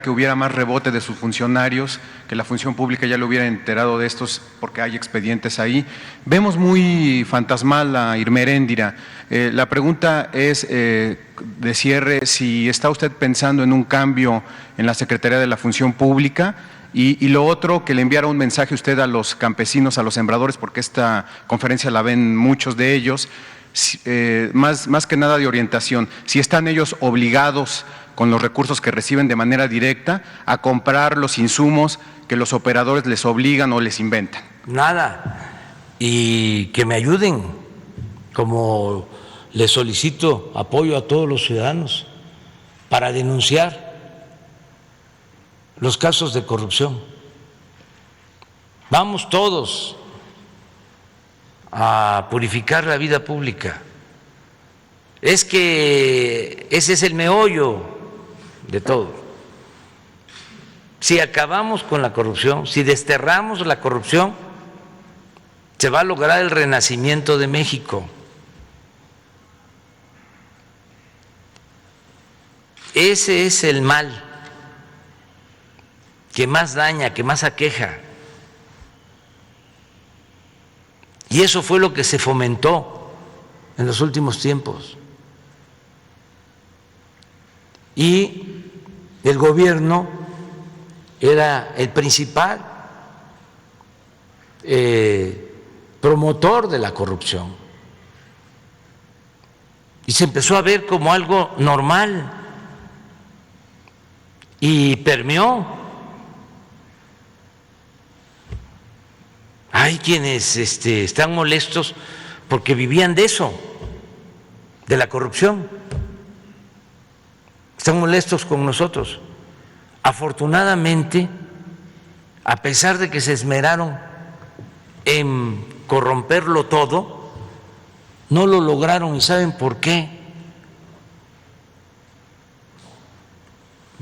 que hubiera más rebote de sus funcionarios, que la función pública ya lo hubiera enterado de estos porque hay expedientes ahí. Vemos muy fantasmal a Irma Heréndira. La pregunta es, de cierre, si está usted pensando en un cambio en la Secretaría de la Función Pública. Y lo otro, que le enviara un mensaje usted a los campesinos, a los sembradores, porque esta conferencia la ven muchos de ellos, más que nada de orientación, si están ellos obligados con los recursos que reciben de manera directa a comprar los insumos que los operadores les obligan o les inventan. Nada, y que me ayuden, como les solicito apoyo a todos los ciudadanos para denunciar los casos de corrupción. Vamos todos a purificar la vida pública. Es que ese es el meollo de todo. Si acabamos con la corrupción, si desterramos la corrupción, se va a lograr el renacimiento de México. Ese es el mal que más daña, que más aqueja. Y eso fue lo que se fomentó en los últimos tiempos. Y el gobierno era el principal promotor de la corrupción. Y se empezó a ver como algo normal y permeó. Hay quienes están molestos porque vivían de eso, de la corrupción. Están molestos con nosotros. Afortunadamente, a pesar de que se esmeraron en corromperlo todo, no lo lograron. ¿Y saben por qué?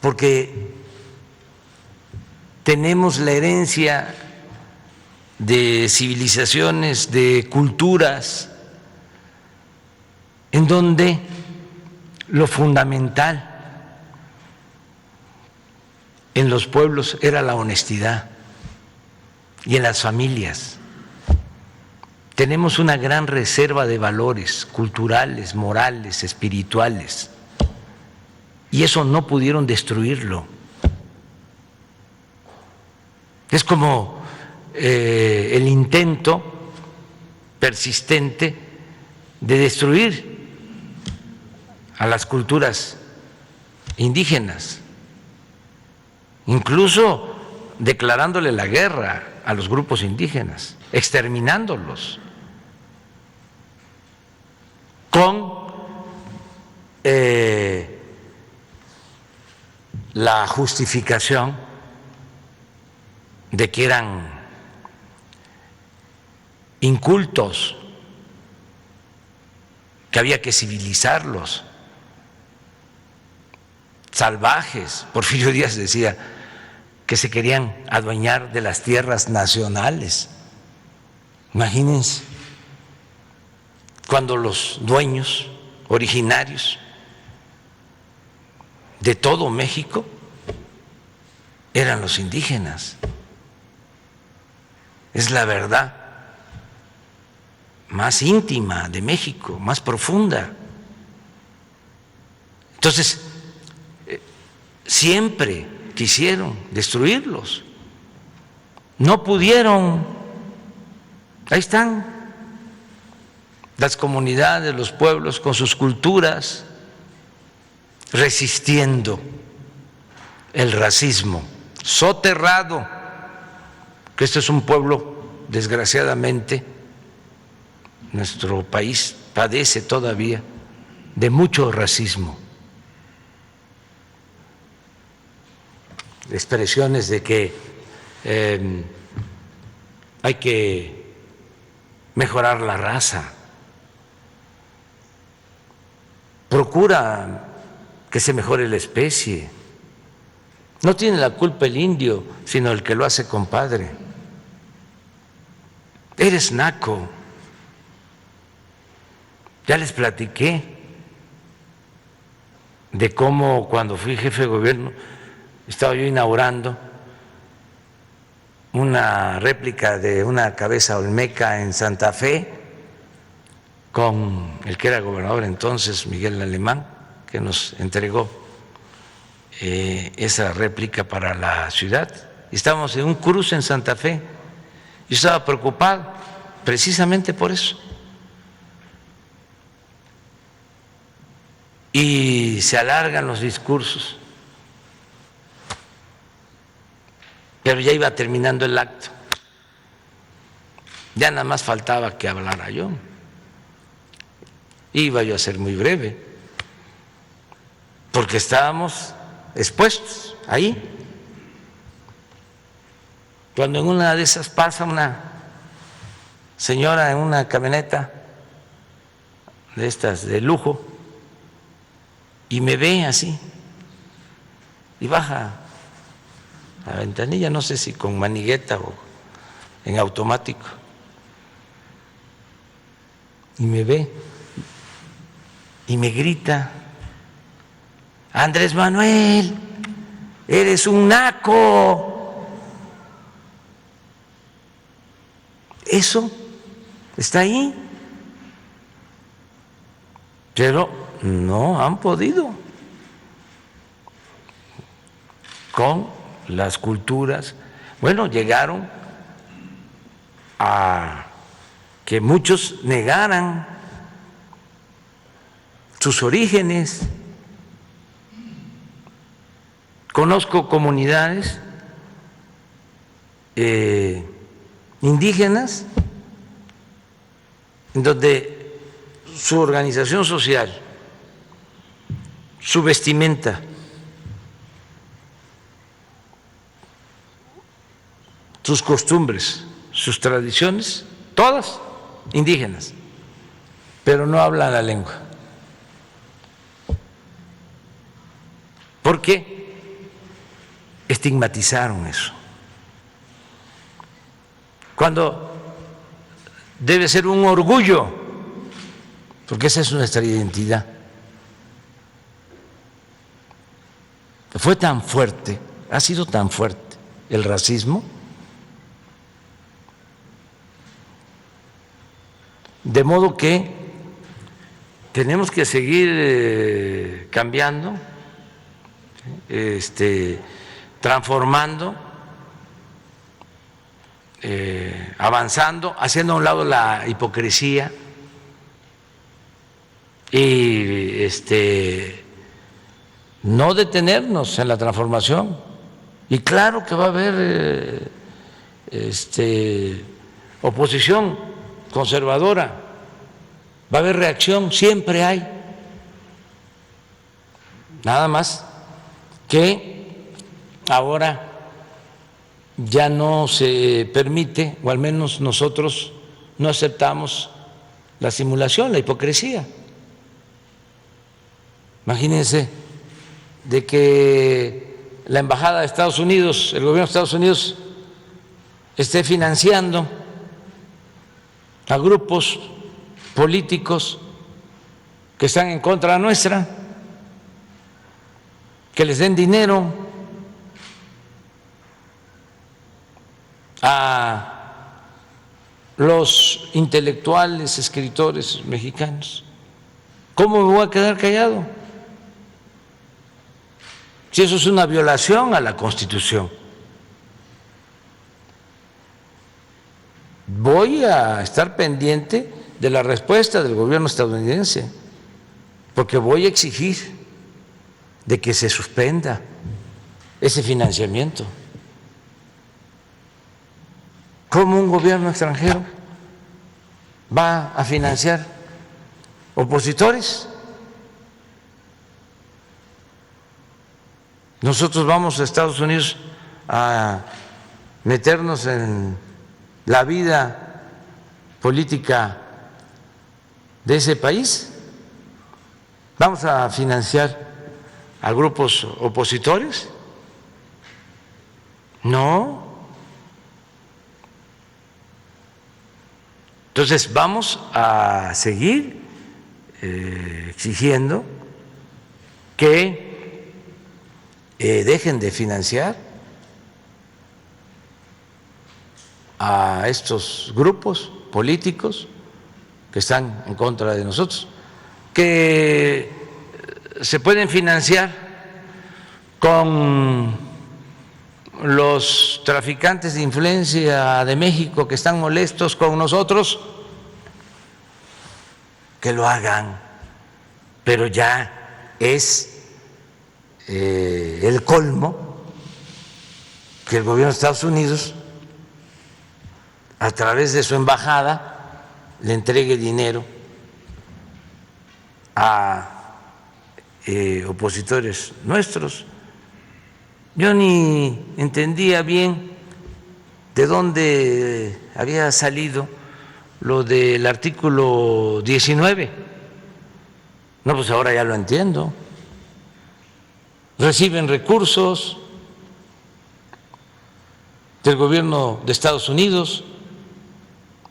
Porque tenemos la herencia de civilizaciones, de culturas, en donde lo fundamental en los pueblos era la honestidad, y en las familias. Tenemos una gran reserva de valores culturales, morales, espirituales, y eso no pudieron destruirlo. Es como el intento persistente de destruir a las culturas indígenas, incluso declarándole la guerra a los grupos indígenas, exterminándolos con la justificación de que eran incultos, que había que civilizarlos, salvajes. Porfirio Díaz decía que se querían adueñar de las tierras nacionales. Imagínense, cuando los dueños originarios de todo México eran los indígenas. Es la verdad más íntima de México, más profunda. Entonces, siempre quisieron destruirlos, no pudieron. Ahí están las comunidades, los pueblos con sus culturas, resistiendo el racismo soterrado, que este es un pueblo, desgraciadamente, nuestro país padece todavía de mucho racismo. Expresiones de que hay que mejorar la raza. Procura que se mejore la especie. No tiene la culpa el indio, sino el que lo hace compadre. Eres naco. Ya les platiqué de cómo cuando fui jefe de gobierno estaba yo inaugurando una réplica de una cabeza olmeca en Santa Fe con el que era gobernador entonces, Miguel Alemán, que nos entregó esa réplica para la ciudad. Estábamos en un cruce en Santa Fe. Yo estaba preocupado precisamente por eso. Y se alargan los discursos. Pero ya iba terminando el acto. Ya nada más faltaba que hablara yo. Iba yo a ser muy breve, porque estábamos expuestos ahí. Cuando en una de esas pasa una señora en una camioneta de estas de lujo y me ve así y baja la ventanilla, no sé si con manigueta o en automático, y me ve y me grita: Andrés Manuel, eres un naco. Eso está ahí, pero no han podido con las culturas. Bueno, llegaron a que muchos negaran sus orígenes. Conozco comunidades indígenas en donde su organización social, su vestimenta, sus costumbres, sus tradiciones, todas indígenas, pero no hablan la lengua. ¿Por qué? Estigmatizaron eso. Cuando debe ser un orgullo, porque esa es nuestra identidad. Fue tan fuerte, ha sido tan fuerte el racismo, de modo que tenemos que seguir cambiando, transformando, avanzando, haciendo a un lado la hipocresía y no detenernos en la transformación. Y claro que va a haber oposición conservadora, va a haber reacción, siempre hay. Nada más que ahora ya no se permite, o al menos nosotros no aceptamos la simulación, la hipocresía. Imagínense de que la embajada de Estados Unidos, el gobierno de Estados Unidos, esté financiando a grupos políticos que están en contra nuestra, que les den dinero a los intelectuales, escritores mexicanos. ¿Cómo me voy a quedar callado? Si eso es una violación a la Constitución. Voy a estar pendiente de la respuesta del gobierno estadounidense, porque voy a exigir de que se suspenda ese financiamiento. ¿Cómo un gobierno extranjero va a financiar opositores? Nosotros vamos a Estados Unidos a meternos en la vida política de ese país. ¿Vamos a financiar a grupos opositores? No. Entonces vamos a seguir exigiendo que dejen de financiar a estos grupos políticos que están en contra de nosotros, que se pueden financiar con los traficantes de influencia de México que están molestos con nosotros, que lo hagan, pero ya es el colmo que el gobierno de Estados Unidos, a través de su embajada, le entregue dinero a opositores nuestros. Yo ni entendía bien de dónde había salido lo del artículo 19. No, pues ahora ya lo entiendo. Reciben recursos del gobierno de Estados Unidos.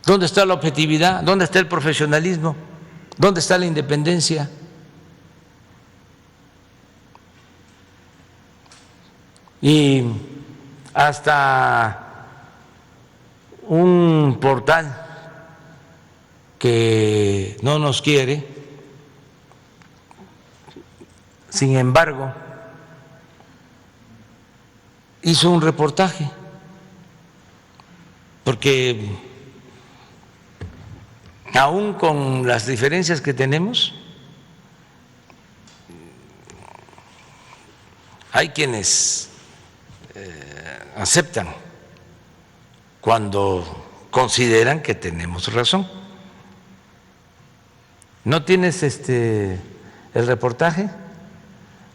¿Dónde está la objetividad? ¿Dónde está el profesionalismo? ¿Dónde está la independencia? Y hasta un portal que no nos quiere, sin embargo, hizo un reportaje, porque aún con las diferencias que tenemos, hay quienes aceptan cuando consideran que tenemos razón. ¿No tienes el reportaje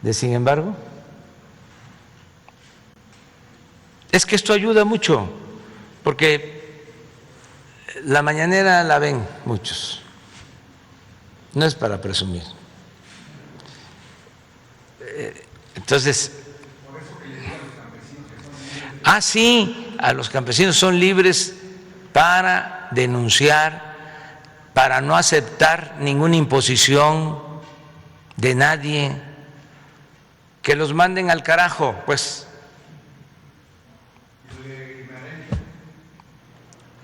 de sin embargo? Es que esto ayuda mucho, porque la mañanera la ven muchos, no es para presumir. Entonces, sí, a los campesinos son libres para denunciar, para no aceptar ninguna imposición de nadie, que los manden al carajo, pues.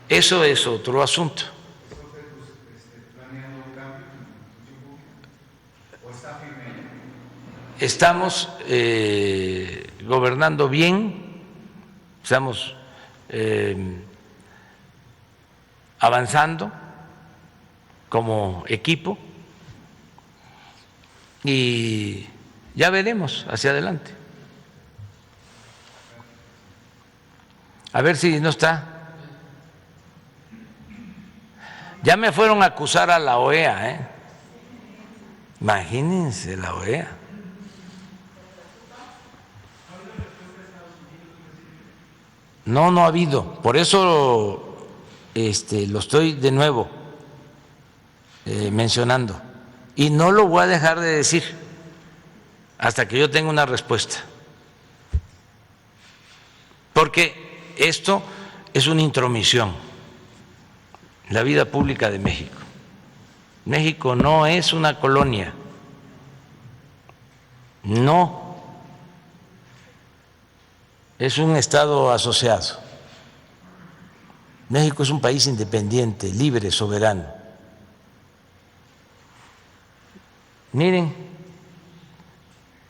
Eso es otro asunto. Estamos gobernando bien, estamos avanzando como equipo y ya veremos hacia adelante. A ver si no está. Ya me fueron a acusar a la OEA, Imagínense la OEA. No, no ha habido. Por eso lo estoy de nuevo mencionando. Y no lo voy a dejar de decir hasta que yo tenga una respuesta. Porque esto es una intromisión en la vida pública de México. México no es una colonia. No. Es un Estado asociado. México es un país independiente, libre, soberano. Miren,